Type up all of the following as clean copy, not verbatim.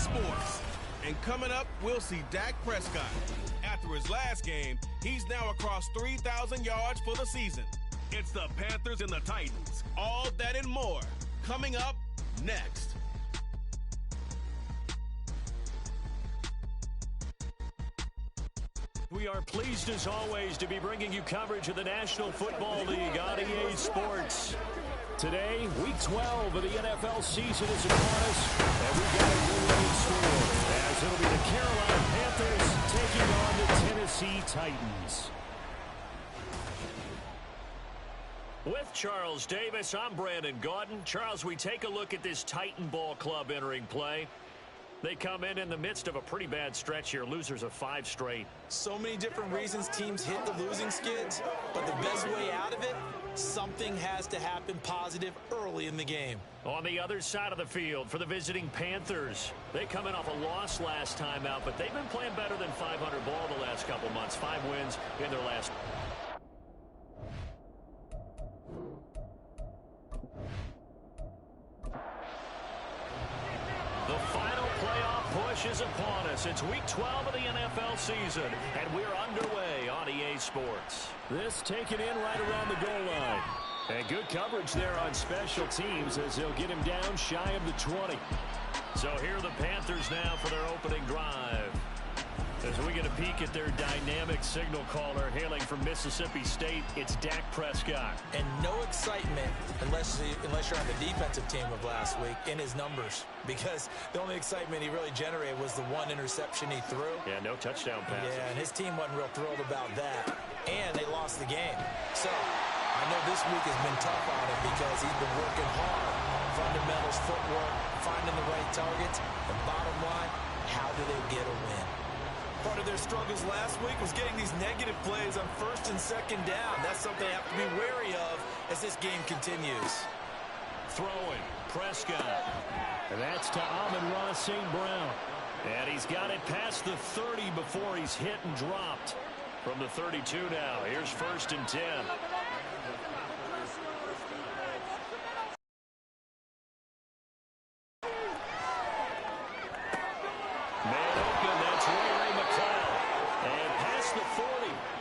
Sports. And coming up, we'll see Dak Prescott. After his last game, he's now across 3,000 yards for the season. It's the Panthers and the Titans. All that and more coming up next. We are pleased, as always, to be bringing you coverage of the National Football League on EA Sports. Today, Week 12 of the NFL season is upon us, and we've got a good one in store, as it'll be the Carolina Panthers taking on the Tennessee Titans. With Charles Davis, I'm Brandon Gaudin. Charles, we take a look at this Titan ball club entering play. They come in the midst of a pretty bad stretch here. Losers of 5 straight. So many different reasons teams hit the losing skids, but the best way out of it, something has to happen positive early in the game. On the other side of the field for the visiting Panthers, they come in off a loss last time out, but they've been playing better than 500 ball the last couple months. 5 wins in their last. The final playoff push is upon us. It's Week 12 of the NFL season, and we're underway on EA Sports. This taken in right around the goal line. And good coverage there on special teams as they'll get him down shy of the 20. So here are the Panthers now for their opening drive. As we get a peek at their dynamic signal caller hailing from Mississippi State, it's Dak Prescott. And no excitement unless you're on the defensive team of last week in his numbers, because the only excitement he really generated was the 1 interception he threw. Yeah, no touchdown passes. Yeah, and his team wasn't real thrilled about that. And they lost the game. So I know this week has been tough on him because he's been working hard. Fundamentals, footwork, finding the right targets. And bottom line, how do they get a win? Part of their struggles last week was getting these negative plays on 1st and 2nd down. That's something they have to be wary of as this game continues. Throwing, Prescott. And that's to Amon-Ra St. Brown. And he's got it past the 30 before he's hit and dropped. From the 32 now, here's 1st and 10.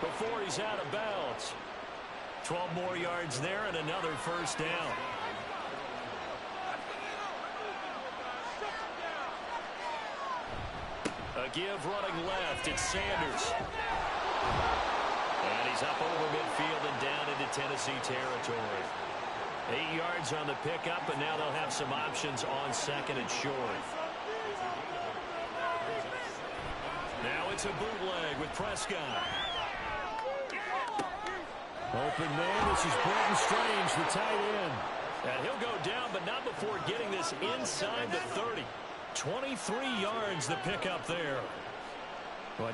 Before he's out of bounds. 12 more yards there and another 1st down. A give running left. It's Sanders. And he's up over midfield and down into Tennessee territory. 8 yards on the pickup, and now they'll have some options on 2nd and short. Now it's a bootleg with Prescott. Open man, this is Brenton Strange, the tight end. And he'll go down, but not before getting this inside the 30. 23 yards the pickup there.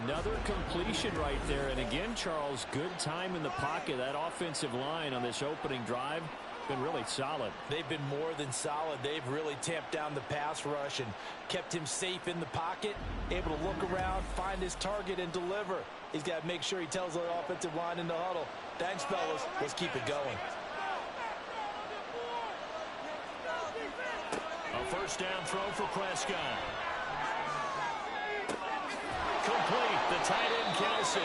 Another completion right there. And again, Charles, good time in the pocket. That offensive line on this opening drive been really solid. They've been more than solid. They've really tamped down the pass rush and kept him safe in the pocket, able to look around, find his target, and deliver. He's got to make sure he tells the offensive line in the huddle, thanks, fellas, let's keep it going. A 1st down throw for Prescott. Complete. The tight end, Kelsey.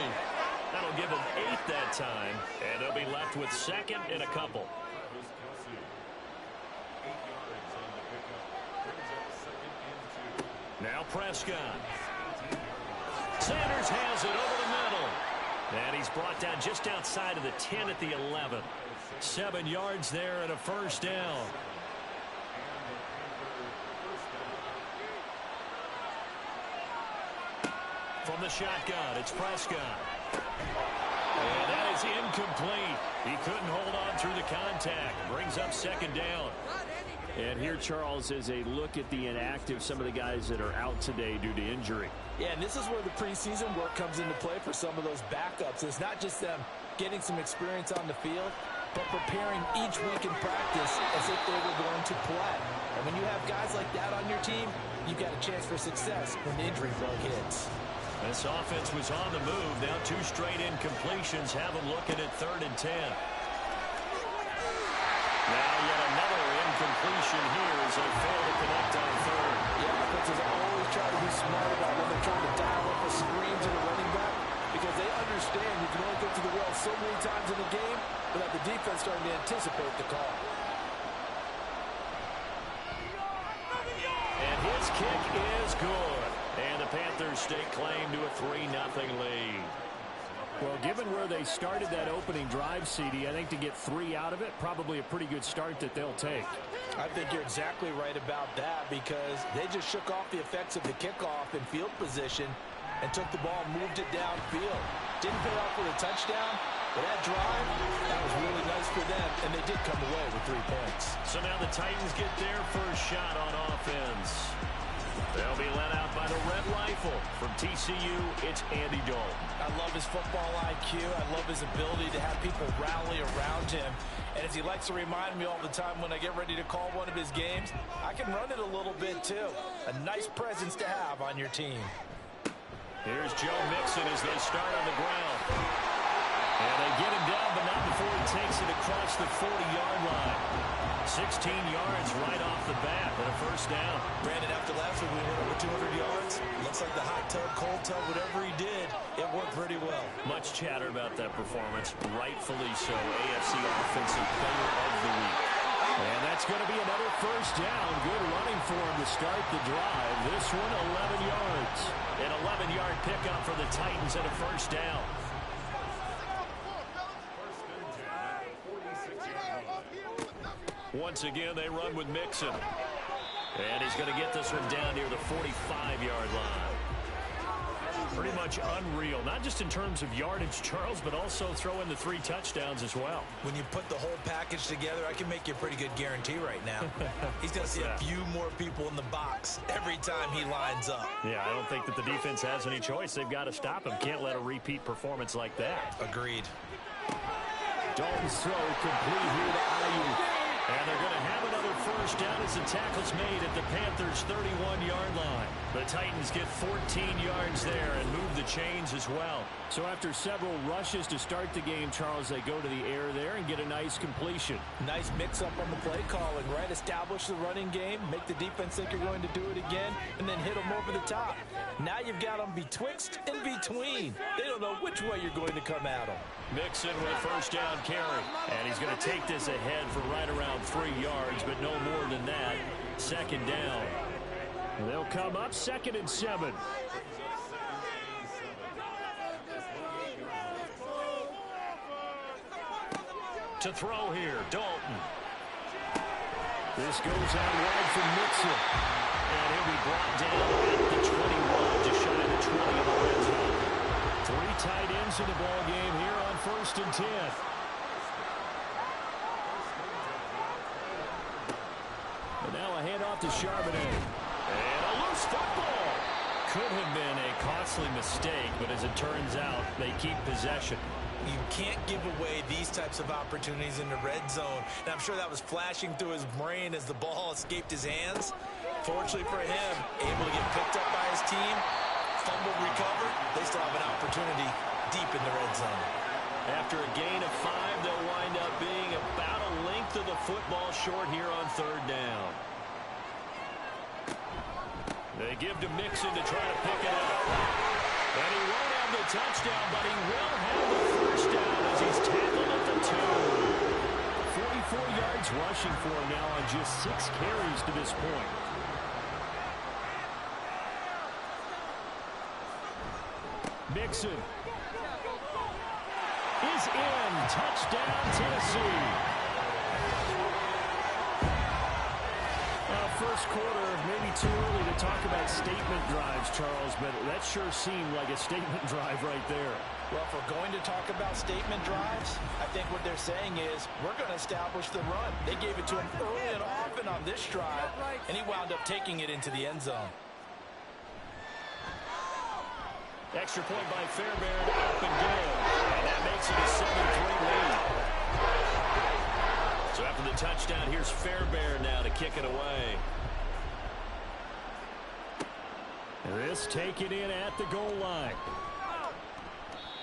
That'll give him 8 that time, and they'll be left with 2nd and a couple. Now Prescott. Sanders has it over the middle. And he's brought down just outside of the 10 at the 11. 7 yards there and a 1st down. From the shotgun, it's Prescott. And that is incomplete. He couldn't hold on through the contact. Brings up 2nd down. And here, Charles, is a look at the inactive, some of the guys that are out today due to injury. Yeah, and this is where the preseason work comes into play for some of those backups. It's not just them getting some experience on the field, but preparing each week in practice as if they were going to play. And when you have guys like that on your team, you've got a chance for success when the injury bug hits. This offense was on the move. Now 2 straight incompletions have them looking at 3rd and 10. Now yet another incomplete completion here as they fail to connect on third. Yeah, offenses always try to be smart about when they're trying to dial up a screen to the running back because they understand you can only get to the well so many times in the game without the defense starting to anticipate the call. And his kick is good. And the Panthers stake claim to a 3-0 lead. Well, given where they started that opening drive, CD, I think to get 3 out of it, probably a pretty good start that they'll take. I think you're exactly right about that because they just shook off the effects of the kickoff in field position and took the ball and moved it downfield. Didn't pay off with a touchdown, but that drive, that was really nice for them, and they did come away with 3 points. So now the Titans get their first shot on offense. They'll be led out by the Red Rifle. From TCU, it's Andy Dalton. I love his football IQ. I love his ability to have people rally around him. And as he likes to remind me all the time when I get ready to call one of his games, I can run it a little bit too. A nice presence to have on your team. Here's Joe Mixon as they start on the ground. And they get him down, but not before he takes it across the 40-yard line. 16 yards right off the bat and a first down. Brandon, after last week we went over 200 yards. Looks like the hot tub, cold tub, whatever he did, it worked pretty well. Much chatter about that performance. Rightfully so. AFC Offensive Player of the Week. And that's going to be another first down. Good running for him to start the drive. This one 11 yards. An 11-yard pickup for the Titans and a first down. Once again, they run with Mixon. And he's going to get this one down near the 45-yard line. Pretty much unreal, not just in terms of yardage, Charles, but also throw in the 3 touchdowns as well. When you put the whole package together, I can make you a pretty good guarantee right now. He's going to see a few more people in the box every time he lines up. Yeah, I don't think that the defense has any choice. They've got to stop him. Can't let a repeat performance like that. Agreed. Dalton's throw complete here to Ayuk. And they're going to have another first down as the tackle's made at the Panthers' 31-yard line. The Titans get 14 yards there and move the chains as well. So after several rushes to start the game, Charles, they go to the air there and get a nice completion. Nice mix-up on the play calling, right? Establish the running game, make the defense think you're going to do it again, and then hit them over the top. Now you've got them betwixt and between. They don't know which way you're going to come at them. Mixon with a first down carry. And he's going to take this ahead for right around 3 yards, but no more than that. Second down. They'll come up 2nd and 7. To throw here, Dalton. This goes out wide for Mixon. And he'll be brought down at the 21, just shy of the 20 in the red zone. 3 tight ends in the ball game here on 1st and 10. And now a handoff to Charbonnet. And a loose football. Could have been a costly mistake, but as it turns out, they keep possession. You can't give away these types of opportunities in the red zone. And I'm sure that was flashing through his brain as the ball escaped his hands. Fortunately for him, able to get picked up by his team, fumble recovered. They still have an opportunity deep in the red zone. After a gain of 5, they'll wind up being about a length of the football short here on 3rd down. They give to Mixon to try to pick it up. And he won't have the touchdown, but he will have the first down as he's tackled at the 2. 44 yards rushing for him now on just 6 carries to this point. Mixon is in. Touchdown, Tennessee. First quarter, maybe too early to talk about statement drives, Charles, but that sure seemed like a statement drive right there. Well, if we're going to talk about statement drives, I think what they're saying is we're going to establish the run. They gave it to him early and often on this drive, and he wound up taking it into the end zone. Extra point by Fairbairn, up and good. And that makes it a 7-3 lead. So after the touchdown, here's Fairbairn now to kick it away. This taken in at the goal line.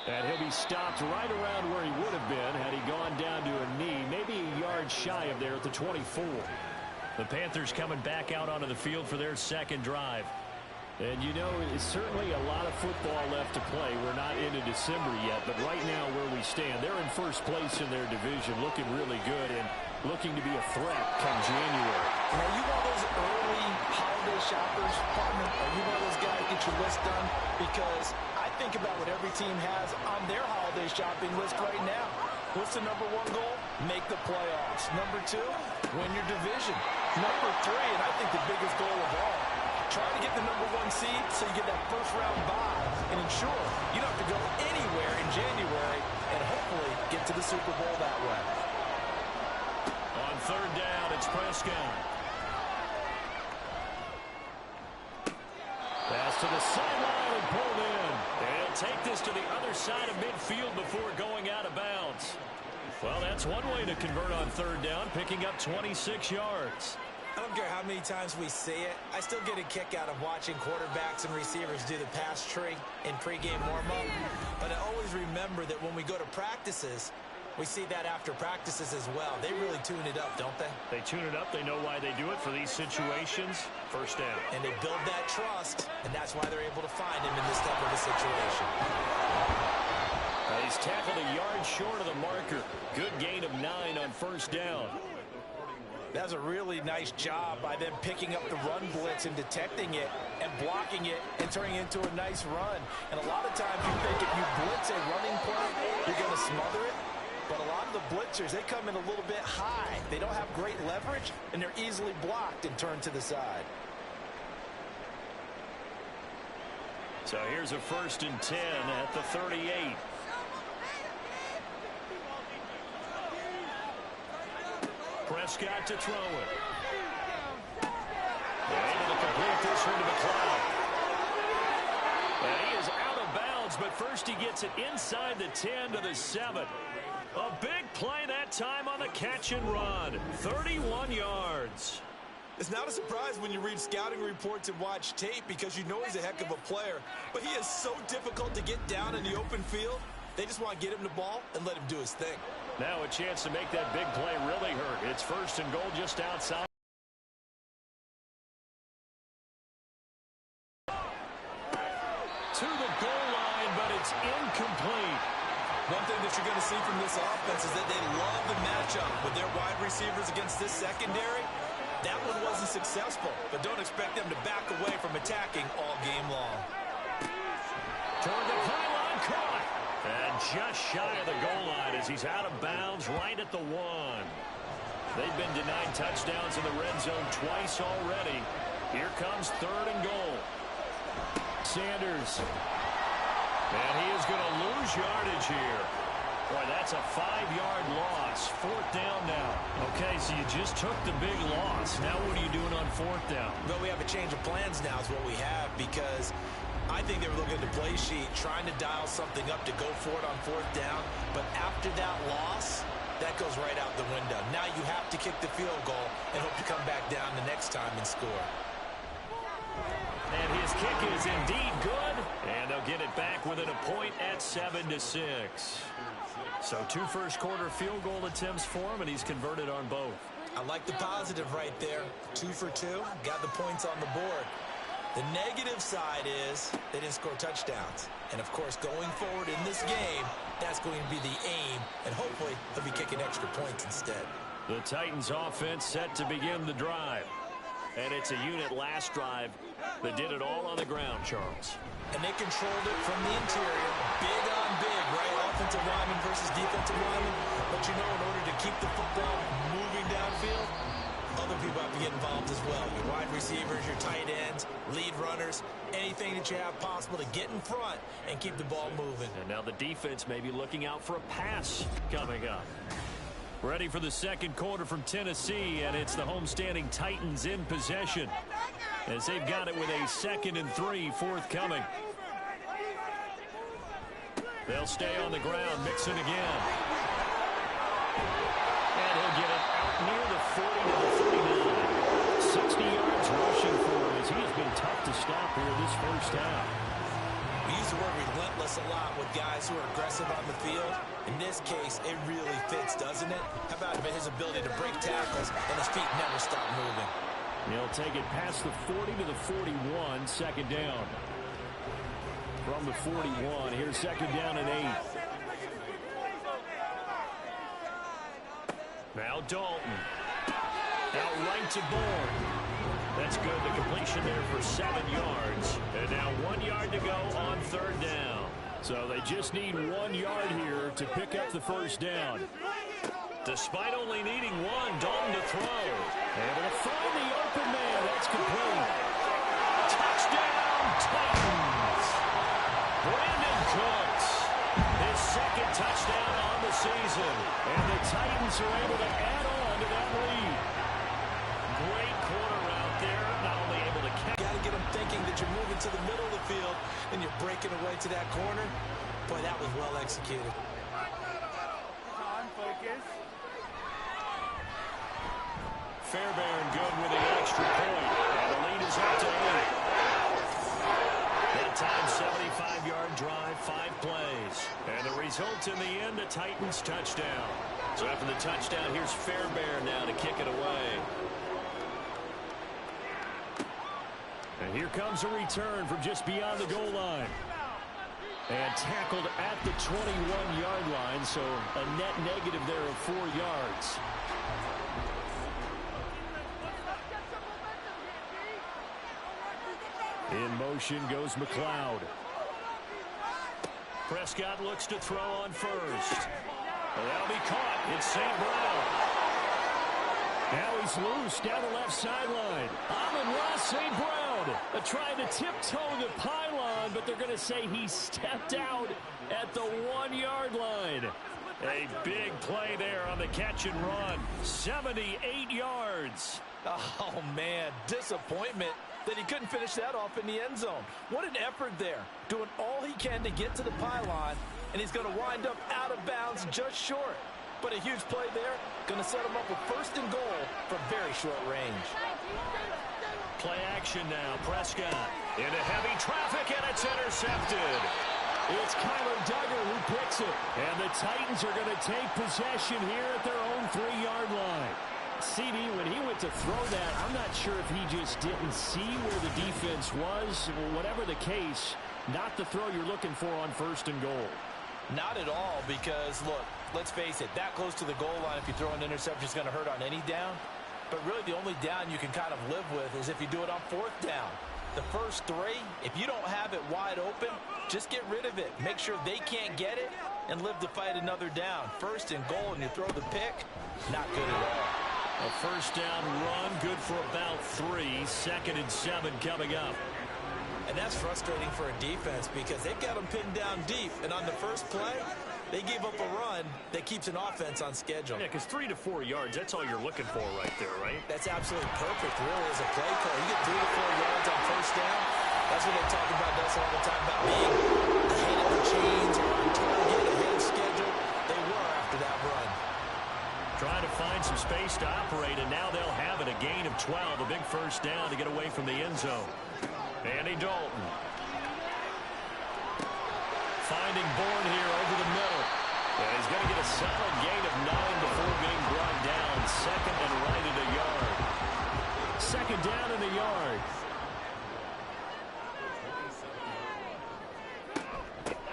And he'll be stopped right around where he would have been had he gone down to a knee, maybe a yard shy of there at the 24. The Panthers coming back out onto the field for their second drive. And, you know, it's certainly a lot of football left to play. We're not into December yet, but right now where we stand, they're in first place in their division, looking really good and looking to be a threat come January. Are you one of those early holiday shoppers, partner? Are you one of those guys that get your list done? Because I think about what every team has on their holiday shopping list right now. What's the number one goal? Make the playoffs. Number two, win your division. Number three, and I think the biggest goal of all, try to get the number one seed so you get that first round bye and ensure you don't have to go anywhere in January and hopefully get to the Super Bowl that way. On third down, it's Prescott. Pass to the sideline and pulled in. And he'll take this to the other side of midfield before going out of bounds. Well, that's one way to convert on third down, picking up 26 yards. I don't care how many times we see it. I still get a kick out of watching quarterbacks and receivers do the pass tree in pregame warm-up. But I always remember that when we go to practices, we see that after practices as well. They really tune it up, don't they? They tune it up. They know why they do it for these situations. First down. And they build that trust, and that's why they're able to find him in this type of a situation. He's tackled a yard short of the marker. Good gain of 9 on first down. That's a really nice job by them picking up the run blitz and detecting it and blocking it and turning it into a nice run. And a lot of times you think if you blitz a running play, you're going to smother it. But a lot of the blitzers, they come in a little bit high. They don't have great leverage, and they're easily blocked and turned to the side. So here's a 1st and 10 at the 38. Prescott to throw it. Able to complete this one to McLeod. And he is out of bounds, but first he gets it inside the 10 to the 7. A big play that time on the catch and run. 31 yards. It's not a surprise when you read scouting reports and watch tape because you know he's a heck of a player. But he is so difficult to get down in the open field. They just want to get him the ball and let him do his thing. Now a chance to make that big play really hurt. It's 1st and goal just outside. To the goal line, but it's incomplete. One thing that you're going to see from this offense is that they love the matchup with their wide receivers against this secondary. That one wasn't successful, but don't expect them to back away from attacking all game long. Toward the pylon, caught. And just shy of the goal line as he's out of bounds right at the 1. They've been denied touchdowns in the red zone twice already. Here comes 3rd and goal. Sanders. And he is going to lose yardage here. Boy, that's a 5-yard loss. 4th down now. Okay, so you just took the big loss. Now what are you doing on 4th down? Well, we have a change of plans now is what we have because I think they were looking at the play sheet, trying to dial something up to go for it on 4th down. But after that loss, that goes right out the window. Now you have to kick the field goal and hope to come back down the next time and score. And his kick is indeed good. And they'll get it back within a point at 7-6. So 2 first-quarter field goal attempts for him, and he's converted on both. I like the positive right there. 2 for 2. Got the points on the board. The negative side is they didn't score touchdowns. And, of course, going forward in this game, that's going to be the aim. And hopefully they'll be kicking extra points instead. The Titans offense set to begin the drive. And it's a unit last drive that did it all on the ground, Charles. And they controlled it from the interior. Big on big, right? Offensive lineman versus defensive lineman. But you know, in order to keep the football moving downfield, other people have to get involved as well. Your wide receivers, your tight ends, lead runners, anything that you have possible to get in front and keep the ball moving. And now the defense may be looking out for a pass coming up. Ready for the second quarter from Tennessee, and it's the homestanding Titans in possession as they've got it with a 2nd and 3 forthcoming. They'll stay on the ground, Mixon again. And he'll get it out near the 40 to the 39. 60 yards rushing for him as he has been tough to stop here this first half. We use the word relentless a lot with guys who are aggressive on the field. In this case, it really fits, doesn't it? How about his ability to break tackles and his feet never stop moving? He'll take it past the 40 to the 41, second down. From the 41, here's second down and 8. Now Dalton. Out right to Bourne. That's good. The completion there for 7 yards. And now 1 yard to go on third down. So they just need 1 yard here to pick up the first down. Despite only needing 1, Dalton to throw. Able to find the open man. That's complete. Touchdown, Titans. Brandon Cooks. His second touchdown on the season. And the Titans are able to add on to that lead. Great corner out there. Not only able to catch. You got to get them thinking that you're moving to the middle of the field and you're breaking away to that corner. Boy, that was well executed. Fairbairn good with the extra point. And the lead is up to 8. That time, 75-yard drive, 5 plays. And the result in the end, a Titans touchdown. So after the touchdown, here's Fairbairn now to kick it away. And here comes a return from just beyond the goal line. And tackled at the 21-yard line, so a net negative there of 4 yards. In motion goes McLeod. Prescott looks to throw on first. Well, that'll be caught. It's St. Brown. Now he's loose down the left sideline. Amon-Ra St. Brown trying to tiptoe the pylon, but they're going to say he stepped out at the 1 yard line. A big play there on the catch and run. 78 yards. Oh, man, disappointment that he couldn't finish that off in the end zone. What an effort there, doing all he can to get to the pylon, and he's going to wind up out of bounds just short. But a huge play there, going to set him up with first and goal from very short range. Play action now, Prescott into heavy traffic, and it's intercepted. It's Kyler Duggar who picks it, and the Titans are going to take possession here at their own 3 yard line. CD, when he went to throw that, I'm not sure if he just didn't see where the defense was. Whatever the case, not the throw you're looking for on first and goal. Not at all, because, look, let's face it, that close to the goal line, if you throw an interception, is going to hurt on any down. But really, the only down you can kind of live with is if you do it on fourth down. The first 3, if you don't have it wide open, just get rid of it. Make sure they can't get it and live to fight another down. First and goal, and you throw the pick, not good at all. A first down run, good for about 3. 2nd and 7 coming up. And that's frustrating for a defense because they've got them pinned down deep. And on the first play, they gave up a run that keeps an offense on schedule. Yeah, because 3 to 4 yards, that's all you're looking for right there, right? That's absolutely perfect, really, as a play call. You get 3 to 4 yards on first down. That's what they talk about us all the time, about being ahead of the chains or on target, ahead of schedule. They were after that run. Trying to find some space to operate, and now they'll have it. A gain of 12, a big first down to get away from the end zone. Andy Dalton. Finding Bourne here over the middle. And he's going to get a solid gain of 9 before being brought down. 2nd and right at a yard. 2nd down in the yard.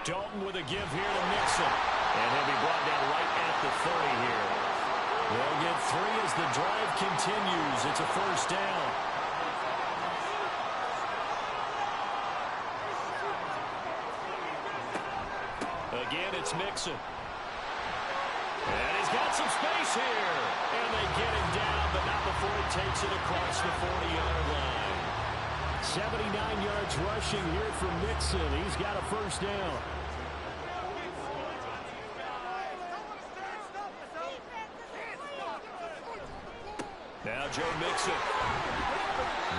Dalton with a give here to Mixon. And he'll be brought down right at the 30 here. They'll get 3 as the drive continues. It's a first down. Again, it's Mixon. And he's got some space here. And they get him down, but not before he takes it across the 40-yard line. 79 yards rushing here from Mixon. He's got a first down. Now Joe Mixon.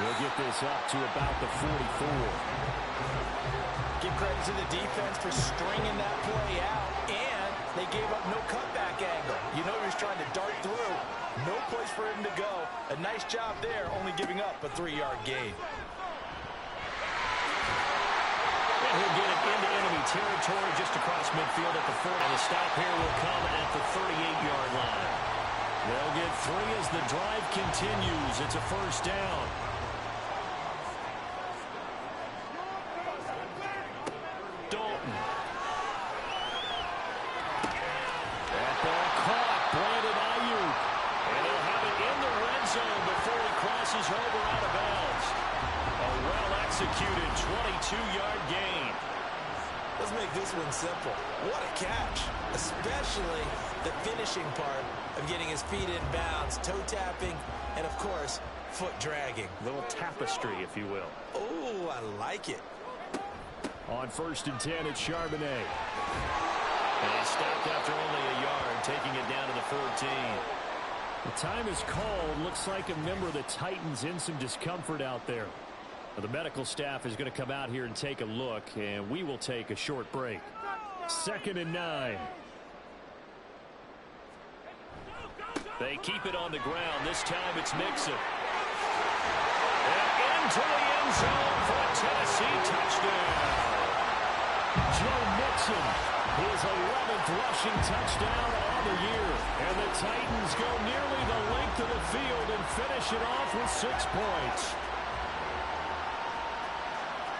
We'll get this up to about the 44. Give credit to the defense for stringing that play out, and they gave up no cutback angle. You know he was trying to dart through. No place for him to go. A nice job there, only giving up a 3 yard gain. And he'll get it into enemy territory just across midfield at the 4. And the stop here will come at the 38-yard line. They'll get 3 as the drive continues. It's a first down. Dalton. That ball caught. Brandon Ayuk. And he'll have it in the red zone before he crosses over out of bounds. A well-executed 22-yard gain. Let's make this one simple. What a catch, especially the finishing part of getting his feet in bounds, toe tapping, and of course, foot dragging. Little tapestry, if you will. Oh, I like it. On 1st and 10, it's Charbonnet. And he stopped after only a yard, taking it down to the 14. The time is called. Looks like a member of the Titans in some discomfort out there. The medical staff is going to come out here and take a look, and we will take a short break. 2nd and 9. They keep it on the ground. This time it's Mixon. And into the end zone for a Tennessee touchdown. Joe Mixon, his 11th rushing touchdown on the year. And the Titans go nearly the length of the field and finish it off with 6 points.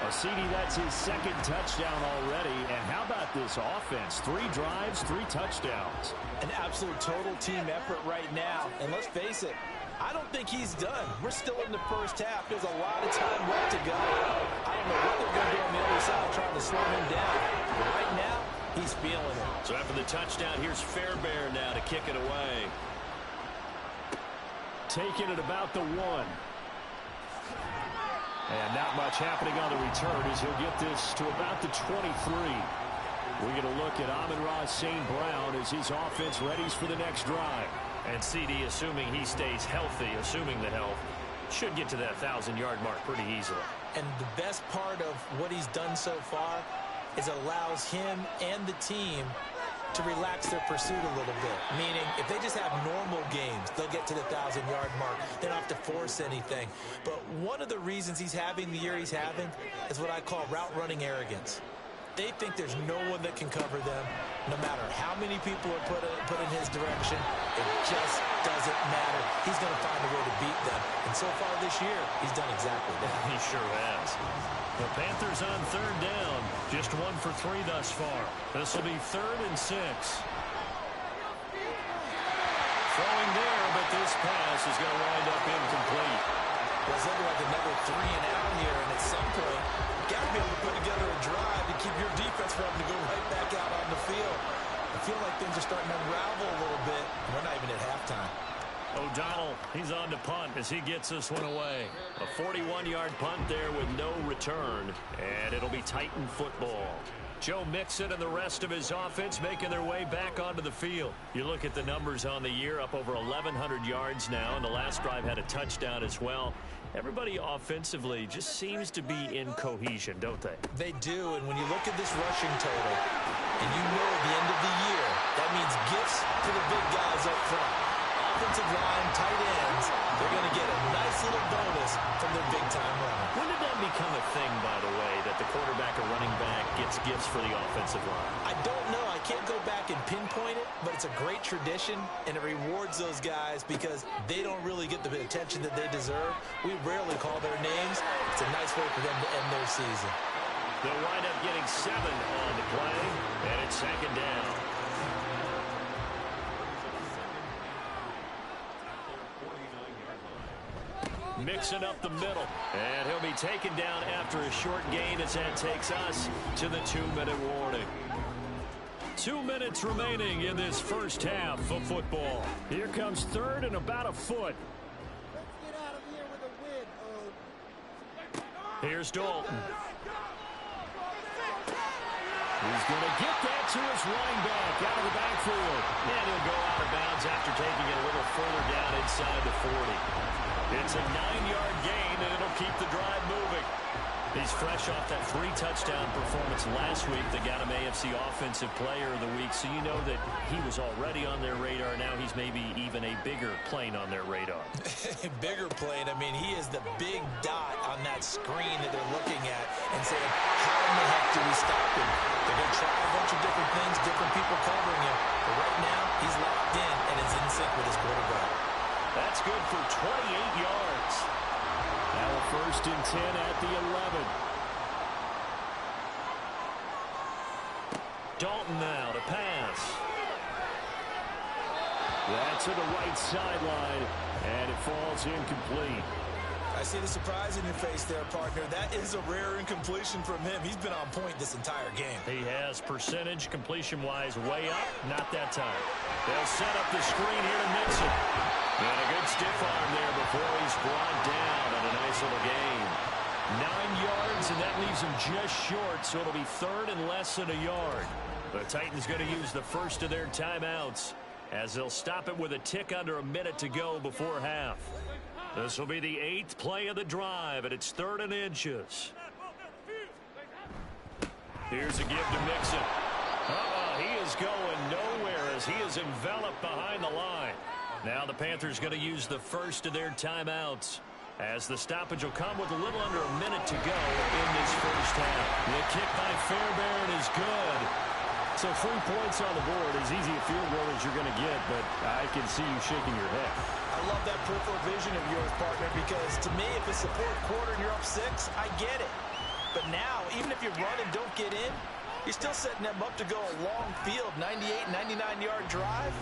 CD, that's his 2nd touchdown already. And how about this offense? 3 drives, 3 touchdowns. An absolute total team effort right now. And let's face it, I don't think he's done. We're still in the first half. There's a lot of time left to go. I don't know what they're going to do on the other side trying to slow him down. But right now, he's feeling it. So after the touchdown, here's Fairbairn now to kick it away. Taking it about the 1. And not much happening on the return as he'll get this to about the 23. We're going to look at Amon-Ra St. Brown as his offense readies for the next drive. And CD, assuming he stays healthy, assuming the health, should get to that 1,000-yard mark pretty easily. And the best part of what he's done so far is allows him and the team to relax their pursuit a little bit. Meaning, if they just have normal games, they'll get to the 1,000-yard mark. They don't have to force anything. But one of the reasons he's having the year he's having is what I call route running arrogance. They think there's no one that can cover them, no matter how many people are put in his direction. It just doesn't matter. He's going to find a way to beat them. And so far this year, he's done exactly that. He sure has. The Panthers on 3rd down. Just 1 for 3 thus far. This will be 3rd and 6. Throwing there, but this pass is going to wind up incomplete. Well, it's looking like another 3 and out here, and at some point, you got to be able to put together a drive to keep your defense from having to go right back out on the field. I feel like things are starting to unravel a little bit, and we're not even at halftime. O'Donnell, he's on to punt as he gets this one away. A 41-yard punt there with no return, and it'll be Titan football. Joe Mixon and the rest of his offense making their way back onto the field. You look at the numbers on the year, up over 1,100 yards now, and the last drive had a touchdown as well. Everybody offensively just seems to be in cohesion, don't they? They do, and when you look at this rushing total, and you know at the end of the year, that means gifts to the big guys up front. Offensive line, tight ends, they're going to get a nice little bonus from their big-time runner. When did that become a thing, by the way, that the quarterback or running back gets gifts for the offensive line? I don't know. I can't go back and pinpoint it, but it's a great tradition, and it rewards those guys because they don't really get the attention that they deserve. We rarely call their names. It's a nice way for them to end their season. They'll wind up getting 7 on the play, and it's 2nd down. Mixing up the middle, and he'll be taken down after a short gain as that takes us to the 2-minute warning. 2 minutes remaining in this first half of football. Here comes 3rd and about a foot. Let's get out of here with a win, Here's Dalton. He's going to get that to his running back out of the backfield. And he'll go out of bounds after taking it a little further down inside the 40. It's a 9-yard gain, and it'll keep the drive moving. He's fresh off that 3-touchdown performance last week that got him AFC Offensive Player of the Week, so you know that he was already on their radar. Now he's maybe even a bigger plane on their radar. Bigger plane. I mean, he is the big dot on that that screen that they're looking at and saying, how in the heck do we stop him? They're going to try a bunch of different things, different people covering him. But right now, he's locked in and is in sync with his quarterback. That's good for 28 yards. Now a 1st and 10 at the 11. Dalton now to pass. That's to the right sideline, and it falls incomplete. I see the surprise in your face there, partner. That is a rare incompletion from him. He's been on point this entire game. He has percentage completion-wise way up. Not that time. They'll set up the screen here to Mixon. And a good stiff arm there before he's brought down on a nice little gain. 9 yards, and that leaves him just short, so it'll be 3rd and less than a yard. The Titans going to use the first of their timeouts, as they'll stop it with a tick under a minute to go before half. This will be the 8th play of the drive, and it's 3rd and inches. Here's a give to Mixon. He is going nowhere as he is enveloped behind the line. Now the Panthers going to use the first of their timeouts, as the stoppage will come with a little under a minute to go in this first half. The kick by Fairbairn is good. So 3 points on the board, as easy a field goal as you're going to get, but I can see you shaking your head. I love that peripheral vision of yours, partner, because to me, if it's the 4th quarter and you're up 6, I get it. But now, even if you run and don't get in, you're still setting them up to go a long field, 98, 99-yard drive.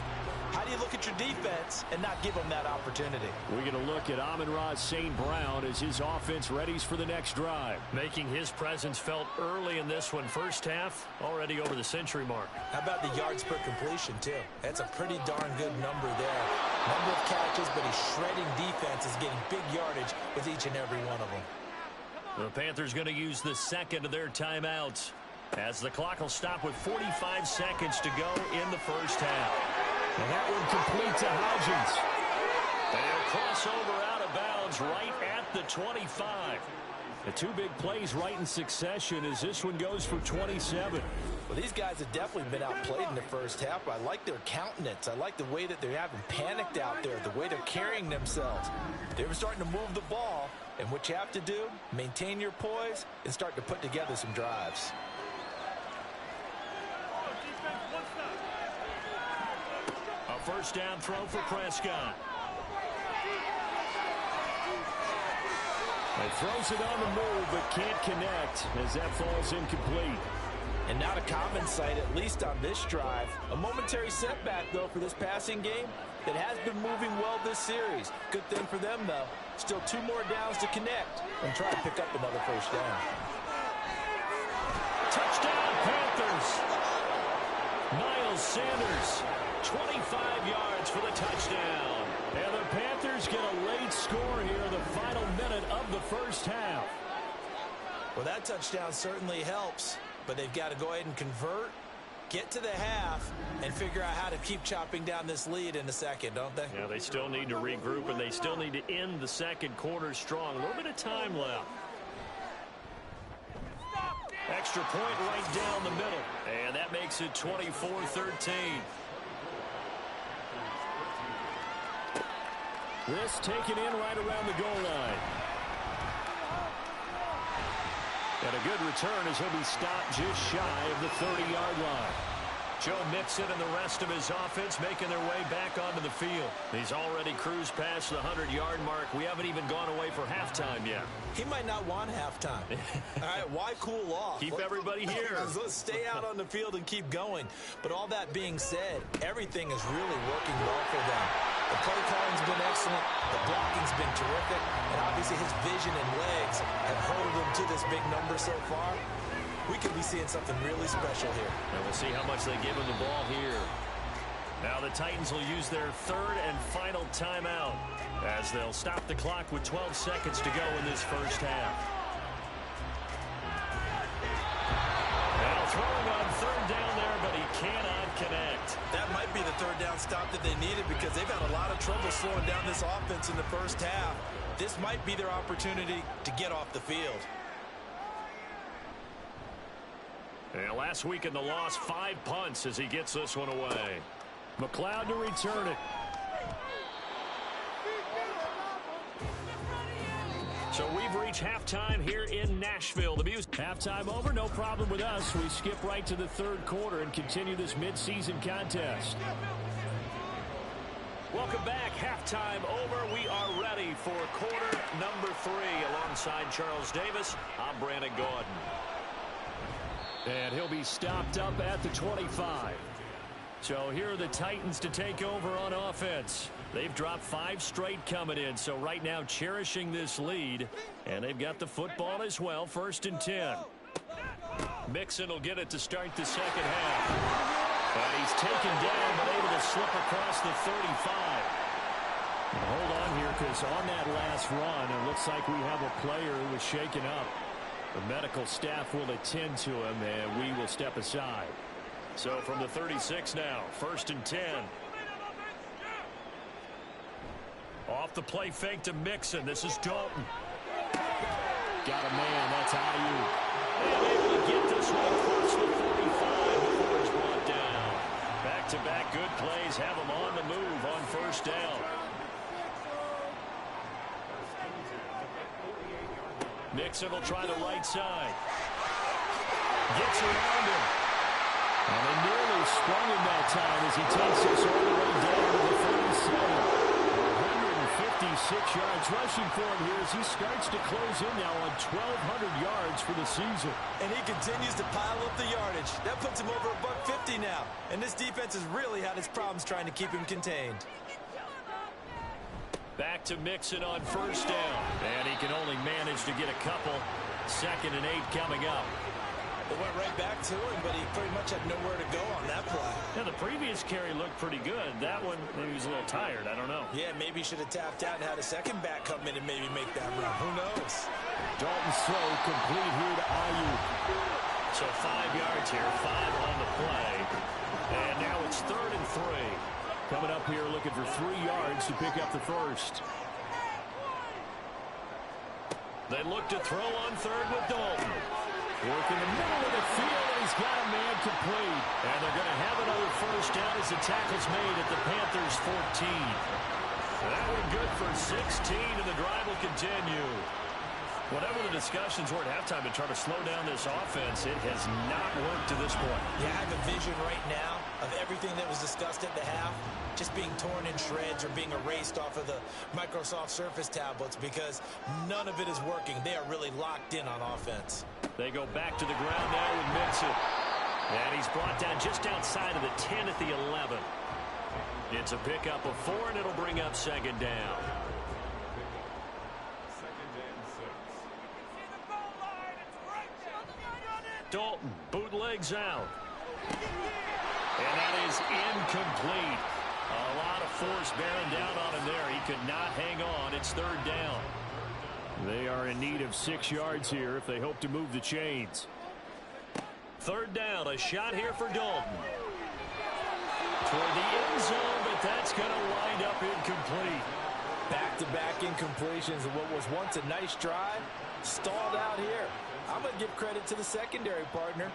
How do you look at your defense and not give them that opportunity? We're going to look at Amon-Ra St. Brown as his offense readies for the next drive. Making his presence felt early in this one. First half, already over the century mark. How about the yards per completion, too? That's a pretty darn good number there. Number of catches, but he's shredding defenses, getting big yardage with each and every one of them. The Panthers going to use the second of their timeouts, as the clock will stop with 45 seconds to go in the first half. And that one complete to Hodgins. They'll cross over out of bounds right at the 25. The 2 big plays right in succession as this one goes for 27. Well, these guys have definitely been outplayed in the first half. I like their countenance. I like the way that they haven't panicked out there, the way they're carrying themselves. They were starting to move the ball, and what you have to do, maintain your poise and start to put together some drives. First down throw for Prescott. He throws it on the move, but can't connect as that falls incomplete. And not a common sight, at least on this drive. A momentary setback, though, for this passing game that has been moving well this series. Good thing for them, though. Still 2 more downs to connect and try to pick up another first down. Touchdown, Panthers. Miles Sanders, 25 yards for the touchdown. And the Panthers get a late score here in the final minute of the first half. Well, that touchdown certainly helps, but they've got to go ahead and convert, get to the half, and figure out how to keep chopping down this lead in the second, don't they? Yeah, they still need to regroup, and they still need to end the second quarter strong. A little bit of time left. Extra point right down the middle, and that makes it 24-13. This taken in right around the goal line. And a good return as he'll be stopped just shy of the 30-yard line. Joe Mixon and the rest of his offense making their way back onto the field. He's already cruised past the 100-yard mark. We haven't even gone away for halftime yet. He might not want halftime. All right, why cool off? Keep everybody here. Let's stay out on the field and keep going. But all that being said, everything is really working well for them. The play calling's been excellent. The blocking's been terrific. And obviously his vision and legs have hurtled him to this big number so far. We could be seeing something really special here. And we'll see how much they give him the ball here. Now the Titans will use their third and final timeout as they'll stop the clock with 12 seconds to go in this first half. Now throwing on third down there, but he cannot connect. That might be the third down stop that they needed because they've had a lot of trouble slowing down this offense in the first half. This might be their opportunity to get off the field. And last week in the loss, 5 punts as he gets this one away. McLeod to return it. So we've reached halftime here in Nashville. The music. Halftime over, no problem with us. We skip right to the third quarter and continue this midseason contest. Welcome back. Halftime over. We are ready for quarter number 3. Alongside Charles Davis, I'm Brandon Gordon. And he'll be stopped up at the 25. So here are the Titans to take over on offense. They've dropped 5 straight coming in, so right now cherishing this lead. And they've got the football as well, 1st and 10. Mixon will get it to start the second half. And he's taken down, but able to slip across the 35. And hold on here, because on that last run, it looks like we have a player who was shaken up. The medical staff will attend to him, and we will step aside. So from the 36 now, 1st and 10. Off the play fake to Mixon. This is Dalton. Got a man. That's Ayuk. And able to get this one across the 45 before he's brought down. Back-to-back good plays have him on the move on 1st down. Mixon will try the right side. Gets around him. And they nearly sprung him that time as he takes us all the way down to the 37. 156 yards rushing for him here as he starts to close in now on 1,200 yards for the season. And he continues to pile up the yardage. That puts him over $150 now. And this defense has really had its problems trying to keep him contained. Back to Mixon on 1st down. And he can only manage to get a couple. 2nd and 8 coming up. They went right back to him, but he pretty much had nowhere to go on that play. Yeah, the previous carry looked pretty good. That one, maybe he was a little tired. I don't know. Yeah, maybe he should have tapped out and had a second back come in and maybe make that run. Who knows? Dalton's throw complete here to Ayuk. So 5 yards here, 5 on the play. And now it's 3rd and 3. Coming up here looking for 3 yards to pick up the first. They look to throw on 3rd with Dalton. Work in the middle of the field, and he's got a man complete. And they're going to have another 1st down as the tackle's made at the Panthers' 14. That one good for 16, and the drive will continue. Whatever the discussions were at halftime to try to slow down this offense, it has not worked to this point. Yeah, I have a vision right now of everything that was discussed at the half just being torn in shreds or being erased off of the Microsoft Surface tablets because none of it is working. They are really locked in on offense. They go back to the ground now with Mixon. And he's brought down just outside of the 10 at the 11. It's a pickup of 4, and it'll bring up 2nd down. Dalton bootlegs out. And that is incomplete. A lot of force bearing down on him there. He could not hang on. It's 3rd down. They are in need of 6 yards here if they hope to move the chains. 3rd down. A shot here for Dalton. Toward the end zone, but that's going to wind up incomplete. Back-to-back incompletions of what was once a nice drive. Stalled out here. I'm going to give credit to the secondary partner.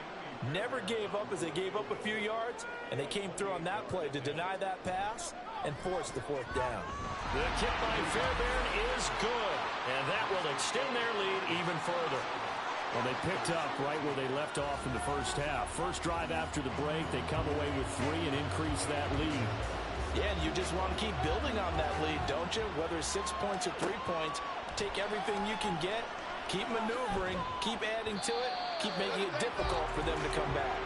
Never gave up as they gave up a few yards, and they came through on that play to deny that pass and force the 4th down. The kick by Fairbairn is good, and that will extend their lead even further. Well, they picked up right where they left off in the 1st half. First drive after the break, they come away with 3 and increase that lead. Yeah, and you just want to keep building on that lead, don't you? Whether it's 6 points or 3 points, take everything you can get. Keep maneuvering, keep adding to it, keep making it difficult for them to come back.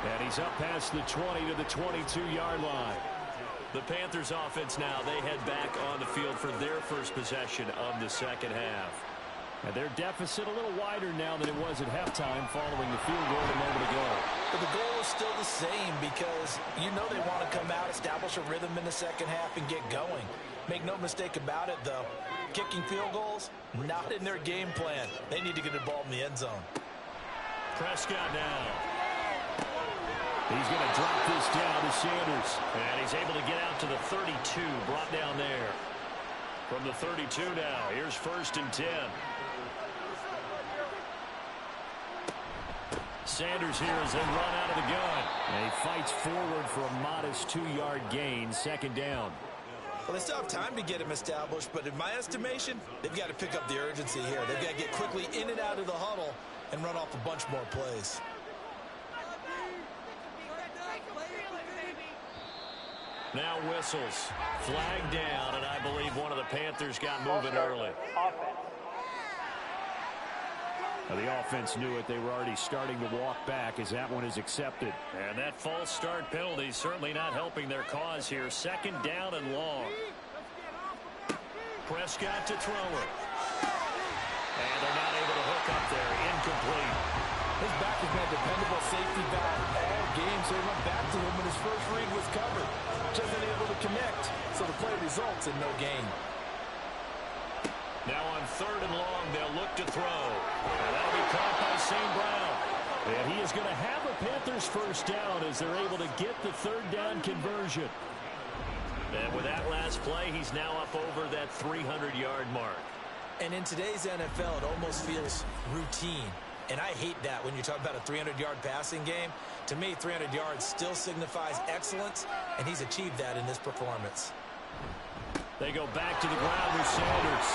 And he's up past the 20 to the 22-yard line. The Panthers offense now, they head back on the field for their first possession of the 2nd half. And their deficit a little wider now than it was at halftime following the field goal a moment ago. But the goal is still the same because you know they want to come out, establish a rhythm in the 2nd half, and get going. Make no mistake about it, though. Kicking field goals, not in their game plan. They need to get the ball in the end zone. Prescott now. He's going to drop this down to Sanders. And he's able to get out to the 32, brought down there. From the 32 now, here's 1st and 10. Sanders here as they run out of the gun. And he fights forward for a modest 2-yard gain, 2nd down. Well, they still have time to get him established, but in my estimation, they've got to pick up the urgency here. They've got to get quickly in and out of the huddle and run off a bunch more plays. Now whistles. Flag down, and I believe one of the Panthers got moving early. Now, the offense knew it. They were already starting to walk back as that one is accepted. And that false start penalty certainly not helping their cause here. Second down and long. Prescott to throw it. And they're not able to hook up there. Incomplete. His back has been a dependable safety back all game, so he went back to him when his first read was covered. Just unable to connect, so the play results in no gain. Now on third and long, they'll look to throw. And that'll be caught by St. Brown. And he is going to have a Panthers first down as they're able to get the third down conversion. And with that last play, he's now up over that 300-yard mark. And in today's NFL, it almost feels routine. And I hate that when you talk about a 300-yard passing game. To me, 300 yards still signifies excellence, and he's achieved that in this performance. They go back to the ground with Sanders.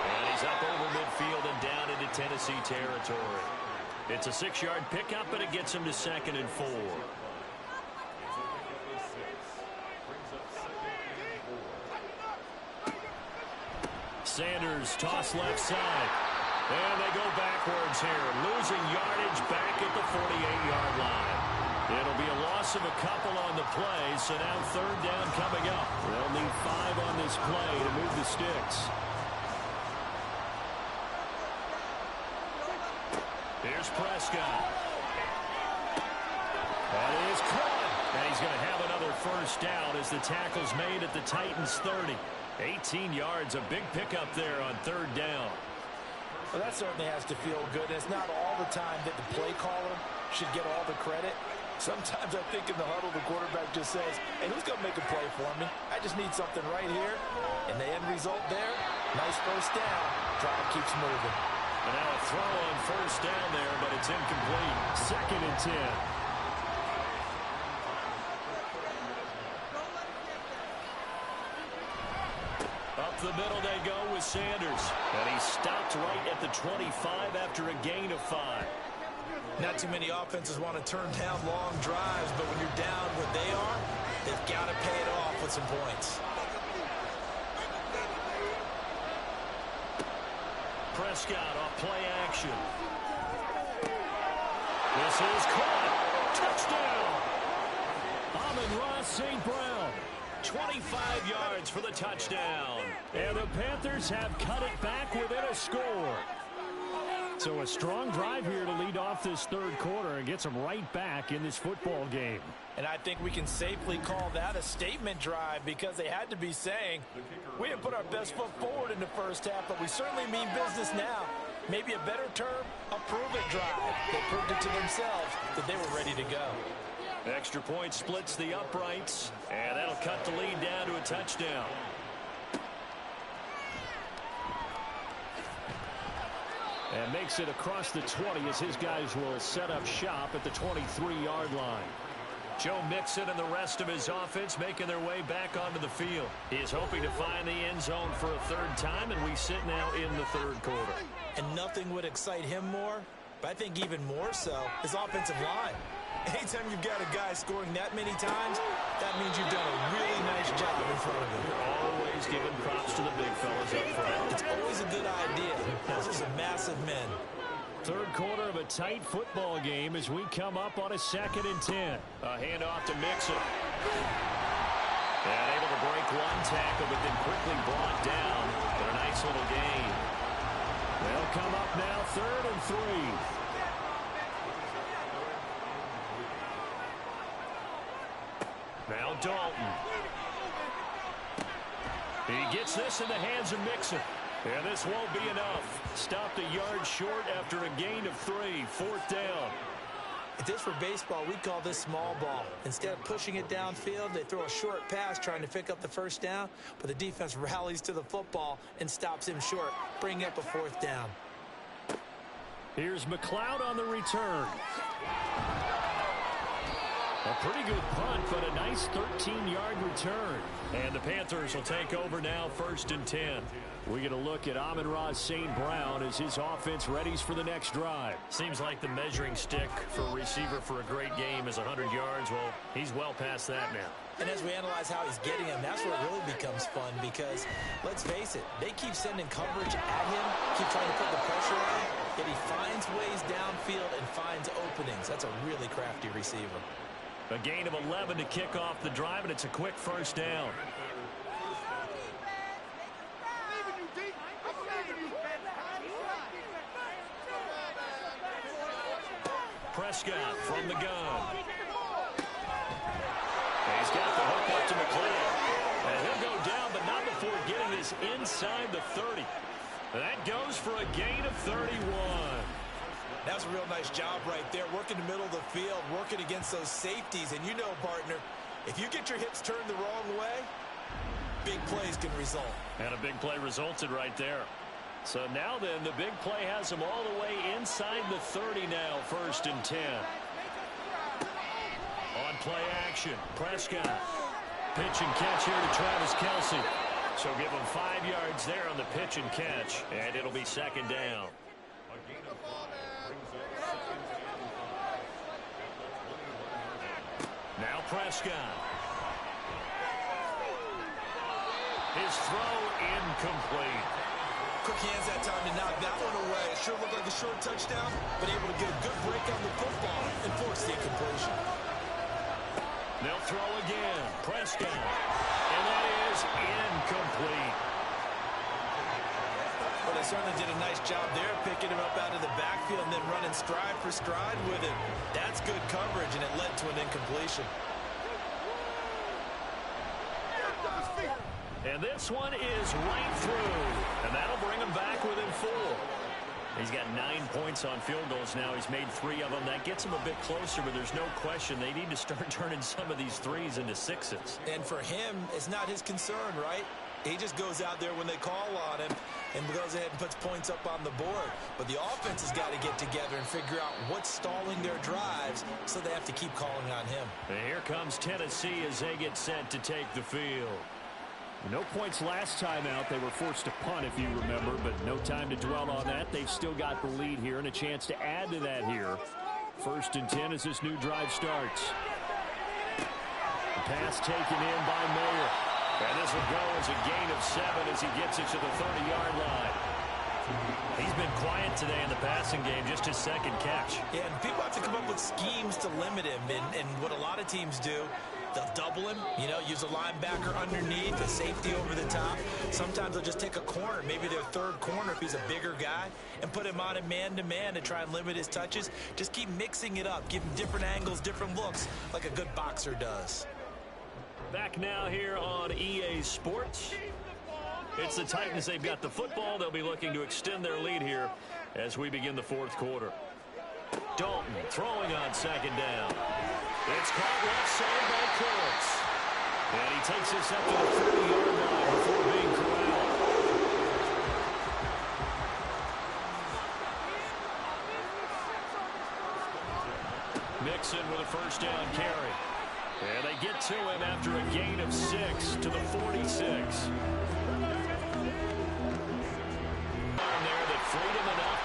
And he's up over midfield and down into Tennessee territory. It's a 6-yard pickup, but it gets him to 2nd and 4. Sanders toss left side. And they go backwards here, losing yardage back at the 48-yard line. It'll be a loss of a couple on the play, so now third down coming up. They'll need 5 on this play to move the sticks. Here's Prescott. That is caught. And he's going to have another first down as the tackle's made at the Titans' 30. 18 yards, a big pickup there on third down. Well, that certainly has to feel good. And it's not all the time that the play caller should get all the credit. Sometimes I think in the huddle, the quarterback just says, hey, who's going to make a play for me? I just need something right here. And the end result there, nice first down. Drive keeps moving. And now a throw on first down there, but it's incomplete. 2nd and 10. Up the middle they go with Sanders. And he stopped right at the 25 after a gain of 5. Not too many offenses want to turn down long drives, but when you're down what they are, they've got to pay it off with some points. Prescott off play action. This is caught. Touchdown. Amon-Ra St. Brown. 25 yards for the touchdown. And the Panthers have cut it back within a score. So a strong drive here to lead off this third quarter and gets them right back in this football game. And I think we can safely call that a statement drive because they had to be saying, we didn't put our best foot forward in the first half, but we certainly mean business now. Maybe a better term, a prove-it drive. They proved it to themselves that they were ready to go. Extra point splits the uprights, and that'll cut the lead down to a touchdown. And makes it across the 20 as his guys will set up shop at the 23-yard line. Joe Mixon and the rest of his offense making their way back onto the field. He is hoping to find the end zone for a third time, and we sit now in the third quarter. And nothing would excite him more, but I think even more so, his offensive line. Anytime you've got a guy scoring that many times, that means you've done a really nice job in front of him. You're always giving props to the big fellas up front. It's always a good idea. Those are some massive men. Third quarter of a tight football game as we come up on a 2nd and 10. A handoff to Mixon. And able to break one tackle, but then quickly brought down. But a nice little gain. They'll come up now 3rd and 3. Now Dalton. He gets this in the hands of Mixon. And this won't be enough. Stopped a yard short after a gain of 3. 4th down. If this were baseball, we'd call this small ball. Instead of pushing it downfield, they throw a short pass trying to pick up the first down, but the defense rallies to the football and stops him short, bringing up a 4th down. Here's McLeod on the return. A pretty good punt, but a nice 13-yard return. And the Panthers will take over now, 1st and 10. We get a look at Amon-Ra St. Brown as his offense readies for the next drive. Seems like the measuring stick for a receiver for a great game is 100 yards. Well, he's well past that now. And as we analyze how he's getting him, that's where it really becomes fun because, let's face it, they keep sending coverage at him, keep trying to put the pressure on him, yet he finds ways downfield and finds openings. That's a really crafty receiver. A gain of 11 to kick off the drive, and it's a quick 1st down. Prescott from the gun. He's got the hook up to McLean. And he'll go down, but not before getting this inside the 30. That goes for a gain of 31. That was a real nice job right there, working the middle of the field, working against those safeties. And you know, partner, if you get your hips turned the wrong way, big plays can result. And a big play resulted right there. So now then, the big play has him all the way inside the 30 now, 1st and 10. On play action, Prescott. Pitch and catch here to Travis Kelce. So give him 5 yards there on the pitch and catch, and it'll be 2nd down. Now Prescott. His throw incomplete. Quick hands that time to knock that one away. It sure looked like a short touchdown, but able to get a good break on the football and force the incompletion. They'll throw again. Prescott. And that is incomplete. Well, they certainly did a nice job there, picking him up out of the backfield and then running stride for stride with him. That's good coverage, and it led to an incompletion. And this one is right through. And that'll bring him back within 4. He's got 9 points on field goals now. He's made 3 of them. That gets him a bit closer, but there's no question they need to start turning some of these 3s into 6s. And for him, it's not his concern, right? He just goes out there when they call on him and goes ahead and puts points up on the board. But the offense has got to get together and figure out what's stalling their drives, so they have to keep calling on him. And here comes Tennessee as they get set to take the field. No points last time out. They were forced to punt, if you remember, but no time to dwell on that. They've still got the lead here and a chance to add to that here. 1st and 10 as this new drive starts. The pass taken in by Mayer. And this will go as a gain of 7 as he gets it to the 30-yard line. He's been quiet today in the passing game, just his 2nd catch. Yeah, and people have to come up with schemes to limit him. And what a lot of teams do, they'll double him, use a linebacker underneath, a safety over the top. Sometimes they'll just take a corner, maybe their 3rd corner if he's a bigger guy, and put him on a man-to-man to try and limit his touches. Just keep mixing it up, give him different angles, different looks, like a good boxer does. Back now here on EA Sports. It's the Titans. They've got the football. They'll be looking to extend their lead here as we begin the 4th quarter. Dalton throwing on 2nd down. It's caught left side by Phillips. And he takes this up to the 30-yard line before being corralled. Mixon with a 1st down carry. And they get to him after a gain of 6 to the 46. There that freed him enough.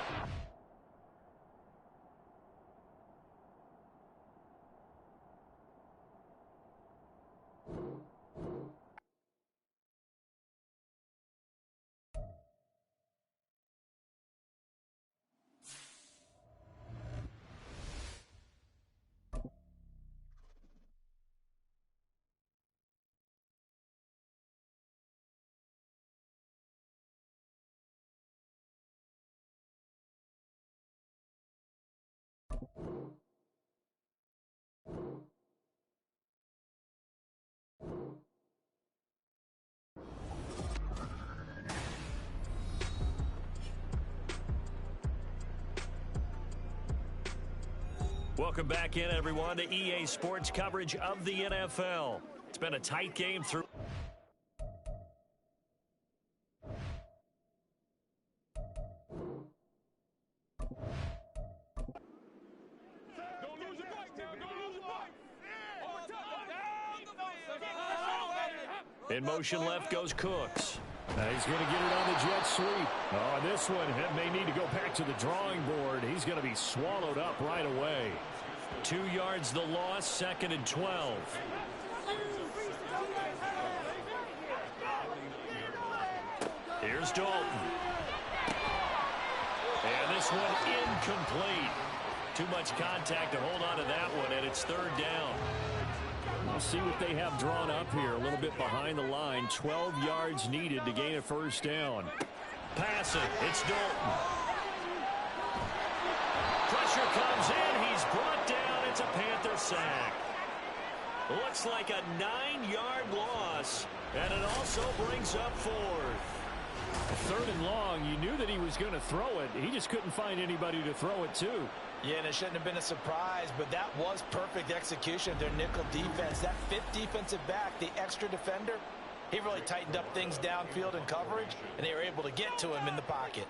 Welcome back in, everyone, to EA Sports coverage of the NFL. It's been a tight game through. In motion left goes Cooks. He's going to get it on the jet sweep. Oh, this one may need to go back to the drawing board. He's going to be swallowed up right away. 2 yards the loss, 2nd and 12. Here's Dalton. And this one incomplete. Too much contact to hold on to that one, and it's 3rd down. We'll see what they have drawn up here. A little bit behind the line. 12 yards needed to gain a 1st down. Pass it. It's Dalton. Pressure comes in. He's brought down. It's a Panther sack. Looks like a 9-yard loss, and it also brings up 4th. 3rd and long. You knew that he was going to throw it. He just couldn't find anybody to throw it to. Yeah, and it shouldn't have been a surprise, but that was perfect execution of their nickel defense. That 5th defensive back, the extra defender, he really tightened up things downfield in coverage, and they were able to get to him in the pocket.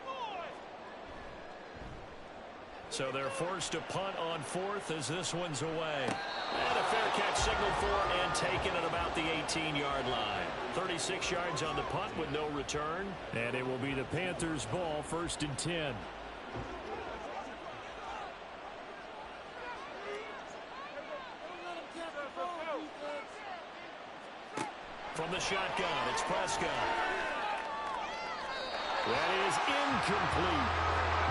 So they're forced to punt on 4th as this one's away. And a fair catch signaled for and taken at about the 18-yard line. 36 yards on the punt with no return. And it will be the Panthers' ball, 1st and 10. From the shotgun, it's Prescott. That is incomplete.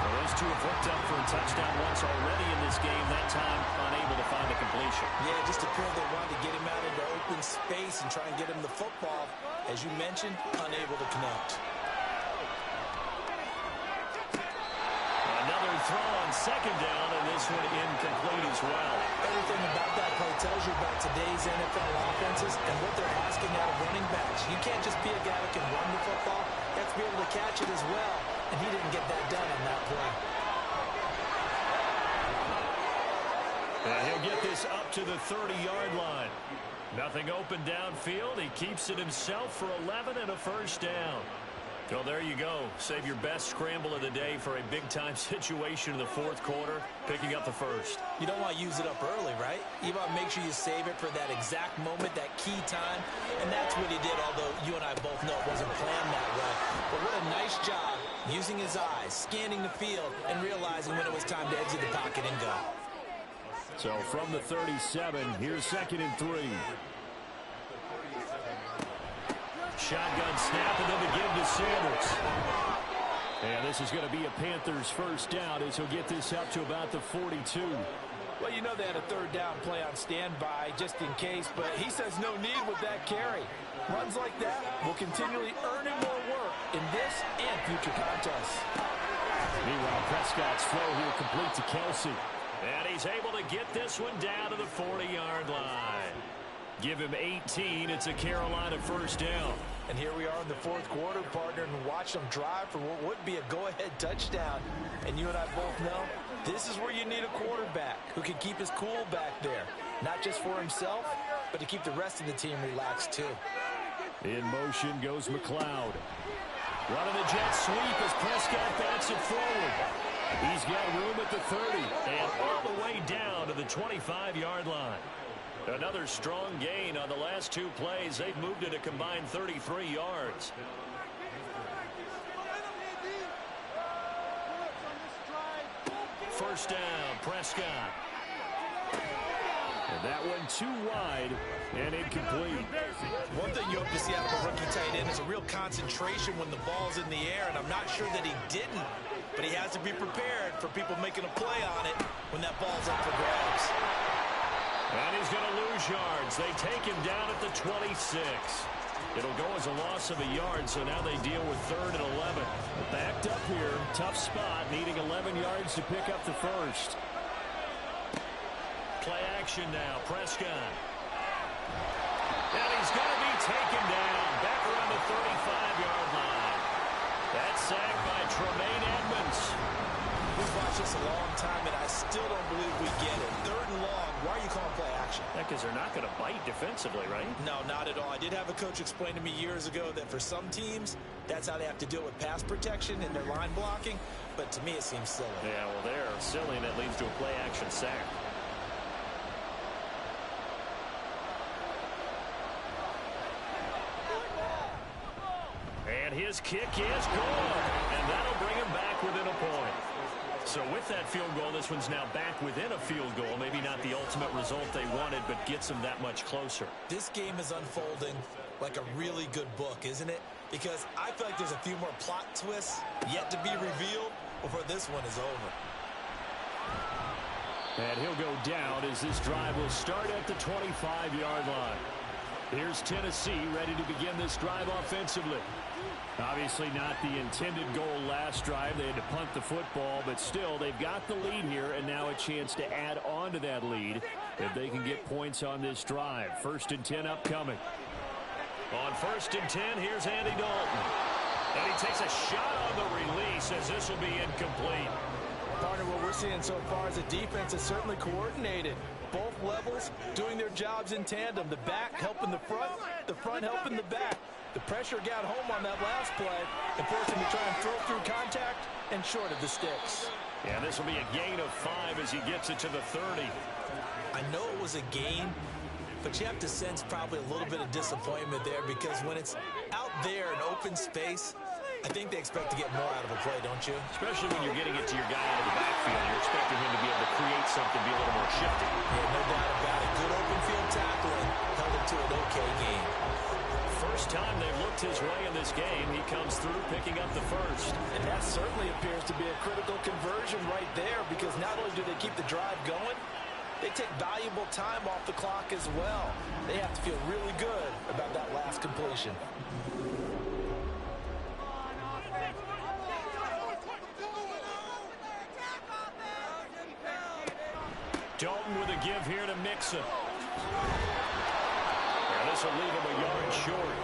Well, those two have hooked up for a touchdown once already in this game. That time, unable to find a completion. Yeah, just appeared they wanted to get him out into open space and try and get him the football. As you mentioned, unable to connect. Another throw on 2nd down, and this one incomplete as well. Everything about that play tells you about today's NFL offenses and what they're asking out of running backs. You can't just be a guy that can run the football. You have to be able to catch it as well, and he didn't get that done on that play. And he'll get this up to the 30-yard line. Nothing open downfield. He keeps it himself for 11 and a 1st down. Well, there you go. Save your best scramble of the day for a big-time situation in the 4th quarter, picking up the 1st. You don't want to use it up early, right? You want to make sure you save it for that exact moment, that key time, and that's what he did, although you and I both know it wasn't planned that way. But what a nice job using his eyes, scanning the field, and realizing when it was time to exit the pocket and go. So from the 37, here's 2nd and 3. Shotgun snap, and then the give to Sanders. And this is going to be a Panthers 1st down as he'll get this up to about the 42. Well, you know they had a 3rd down play on standby just in case, but he says no need with that carry. Runs like that will continually earn him more work in this and future contests. Meanwhile, Prescott's throw here complete to Kelsey. And he's able to get this one down to the 40-yard line. Give him 18. It's a Carolina 1st down. And here we are in the 4th quarter, partner, and watch them drive for what would be a go-ahead touchdown. And you and I both know this is where you need a quarterback who can keep his cool back there. Not just for himself, but to keep the rest of the team relaxed too. In motion goes McLeod. Running the jet sweep as Prescott bats it forward. He's got room at the 30. And all the way down to the 25-yard line. Another strong gain on the last 2 plays. They've moved it a combined 33 yards. First down, Prescott. And that one too wide and incomplete. One thing you hope to see out of a rookie tight end is a real concentration when the ball's in the air, and I'm not sure that he didn't, but he has to be prepared for people making a play on it when that ball's up for grabs. And he's going to lose yards. They take him down at the 26. It'll go as a loss of a yard, so now they deal with 3rd and 11. Backed up here, tough spot, needing 11 yards to pick up the 1st. Play action now, Prescott. And he's going to be taken down, back around the 35-yard line. That's sacked by Tremaine Edmonds. We've watched this a long time, and I still don't believe we get it. 3rd and long. Why are you calling play action? Because they're not going to bite defensively, right? No, not at all. I did have a coach explain to me years ago that for some teams, that's how they have to deal with pass protection and their line blocking. But to me, it seems silly. Yeah, well, they're silly, and it leads to a play action sack. His kick is good, and that'll bring him back within a point. So with that field goal, this one's now back within a field goal. Maybe not the ultimate result they wanted, but gets them that much closer. This game is unfolding like a really good book, isn't it? Because I feel like there's a few more plot twists yet to be revealed before this one is over. And he'll go down as this drive will start at the 25-yard line. Here's Tennessee ready to begin this drive offensively. Obviously not the intended goal last drive. They had to punt the football, but still they've got the lead here and now a chance to add on to that lead if they can get points on this drive. 1st and 10 upcoming. On 1st and 10, here's Andy Dalton. And he takes a shot on the release as this will be incomplete. Partner, what we're seeing so far is a defense is certainly coordinated. Both levels doing their jobs in tandem. The back helping the front helping the back. The pressure got home on that last play and forced him to try and throw through contact and short of the sticks. Yeah, this will be a gain of 5 as he gets it to the 30. I know it was a gain, but you have to sense probably a little bit of disappointment there because when it's out there in open space, I think they expect to get more out of a play, don't you? Especially when you're getting it to your guy out of the backfield. You're expecting him to be able to create something, be a little more shifty. Yeah, no doubt about it. Good open field tackling held him to an okay game. First time they've looked his way in this game, he comes through picking up the first. And that certainly appears to be a critical conversion right there because not only do they keep the drive going, they take valuable time off the clock as well. They have to feel really good about that last completion. Dalton with a give here to Mixon. And this will leave him a yard short.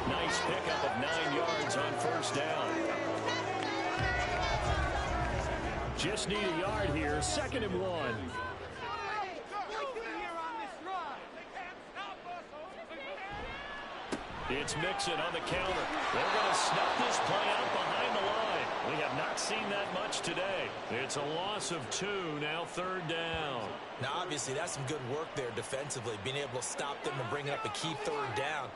Nice pickup of 9 yards on 1st down. Just need a yard here. 2nd and 1. It's Mixon on the counter. They're going to snuff this play out behind the line. We have not seen that much today. It's a loss of 2, now 3rd down. Now, obviously, that's some good work there defensively, being able to stop them and bringing up a key 3rd down.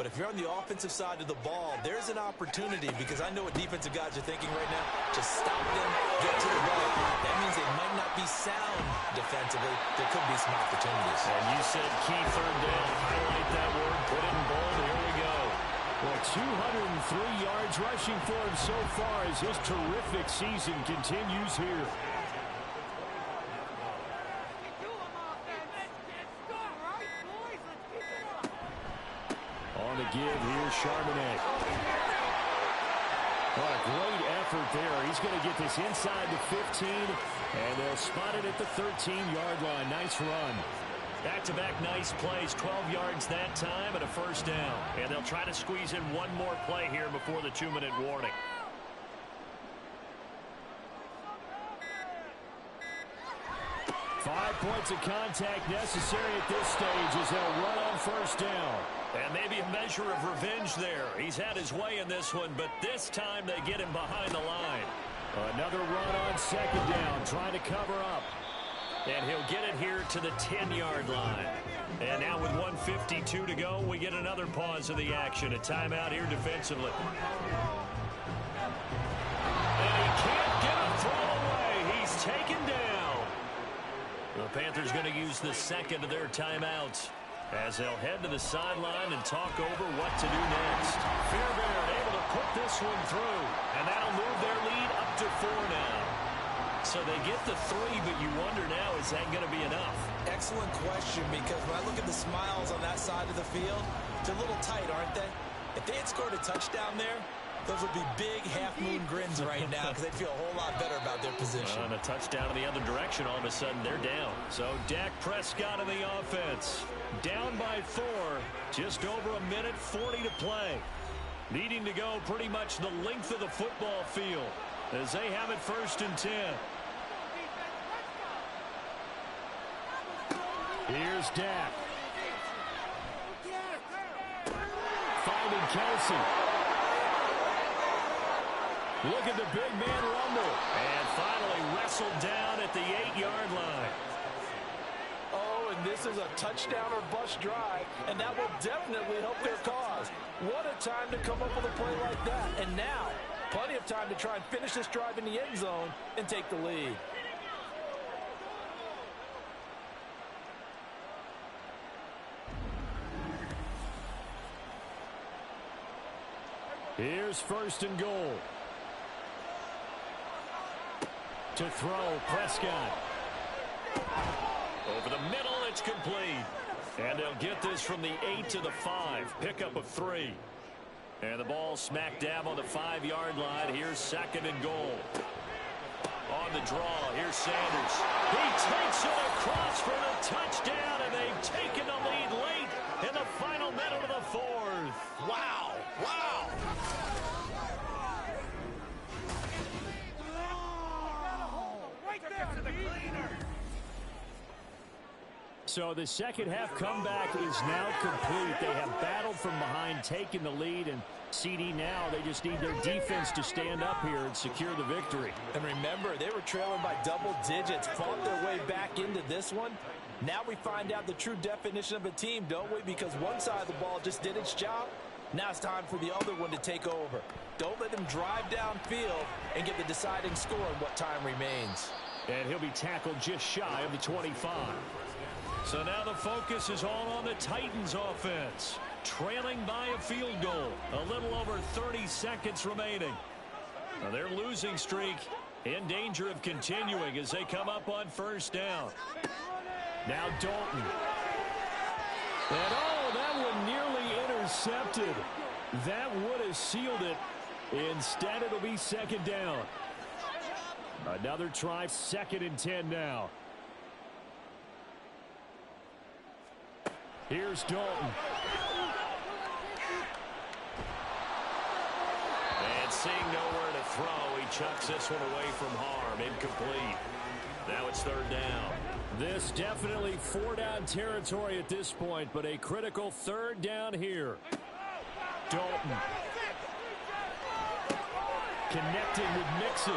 But if you're on the offensive side of the ball, there's an opportunity because I know what defensive guys are thinking right now. Just stop them, get to the ball. That means they might not be sound defensively. There could be some opportunities. And you said key 3rd down. Highlight that word, put it in bold. Here we go. Well, 203 yards rushing for him so far as his terrific season continues here. On the give, here's Charbonnet. What a great effort there. He's going to get this inside the 15, and they'll spot it at the 13-yard line. Nice run. Back-to-back nice plays, 12 yards that time and a 1st down. And they'll try to squeeze in one more play here before the 2-minute warning. Five points of contact necessary at this stage as they'll run on 1st down. And maybe a measure of revenge there. He's had his way in this one, but this time they get him behind the line. Another run on 2nd down, trying to cover up. And he'll get it here to the 10-yard line. And now with 1:52 to go, we get another pause of the action. A timeout here defensively. And he can't get a throw away. He's taken down. The Panthers going to use the 2nd of their timeouts as they'll head to the sideline and talk over what to do next. Fairbairn able to put this one through, and that'll move their lead up to 4 now. So they get the 3, but you wonder now, is that going to be enough? Excellent question, because when I look at the smiles on that side of the field, they're a little tight, aren't they? If they had scored a touchdown there, those would be big half-moon grins right now because they'd feel a whole lot better about their position. On a touchdown in the other direction, all of a sudden they're down. So Dak Prescott in the offense. Down by 4, just over 1:40 to play. Needing to go pretty much the length of the football field as they have it 1st and 10. Here's Dak. Finding Kelsey. Look at the big man rumble. And finally wrestled down at the 8-yard line. Oh, and this is a touchdown or bust drive, and that will definitely help their cause. What a time to come up with a play like that. And now, plenty of time to try and finish this drive in the end zone and take the lead. Here's 1st and goal. To throw, Prescott. Over the middle, it's complete. And they'll get this from the 8 to the 5. Pickup of 3. And the ball smack dab on the 5-yard line. Here's 2nd and goal. On the draw, here's Sanders. He takes it across for the touchdown, and they've taken the lead late in the final minute of the 4th. Wow. Wow. So the second half comeback is now complete. They have battled from behind, taken the lead, and CD now, they just need their defense to stand up here and secure the victory. And remember, they were trailing by double digits, fought their way back into this one. Now we find out the true definition of a team, don't we? Because one side of the ball just did its job. Now it's time for the other one to take over. Don't let them drive downfield and get the deciding score in what time remains. And he'll be tackled just shy of the 25. So now the focus is all on the Titans offense. Trailing by a field goal. A little over 30 seconds remaining. Now their losing streak in danger of continuing as they come up on 1st down. Now Dalton. And oh, that one nearly intercepted. That would have sealed it. Instead, it'll be 2nd down. Another try, 2nd and 10 now. Here's Dalton. And seeing nowhere to throw, he chucks this one away from harm. Incomplete. Now it's 3rd down. This definitely 4-down territory at this point, but a critical 3rd down here. Dalton. Connecting with Mixon.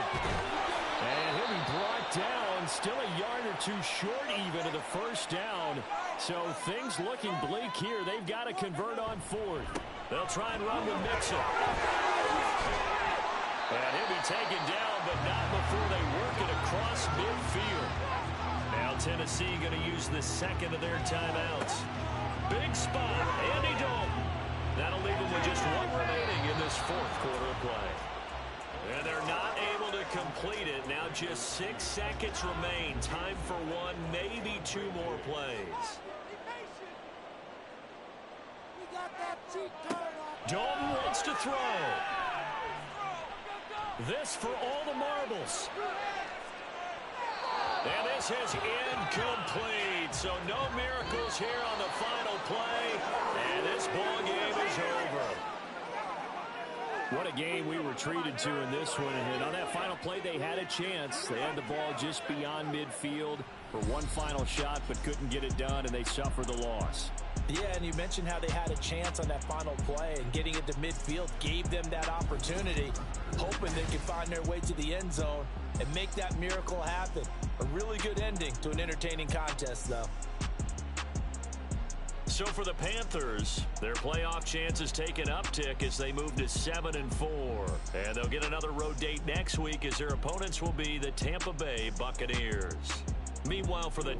And he'll be brought down, still a yard or 2 short even of the 1st down. So things looking bleak here. They've got to convert on 4th. They'll try and run with Mixon. And he'll be taken down, but not before they work it across midfield. Now Tennessee going to use the 2nd of their timeouts. Big spot, Andy Dalton. That'll leave them with just 1 remaining in this 4th quarter of play. And they're not able to complete it. Now just 6 seconds remain. Time for 1, maybe 2 more plays. Dalton wants to throw. This for all the marbles. And this is incomplete. So no miracles here on the final play. And this ball game is over. What a game we were treated to in this one. And on that final play, they had a chance. They had the ball just beyond midfield for one final shot, but couldn't get it done, and they suffered the loss. Yeah, and you mentioned how they had a chance on that final play, and getting it to midfield gave them that opportunity, hoping they could find their way to the end zone and make that miracle happen. A really good ending to an entertaining contest, though. So for the Panthers, their playoff chances take an uptick as they move to 7-4. And they'll get another road date next week as their opponents will be the Tampa Bay Buccaneers. Meanwhile, for the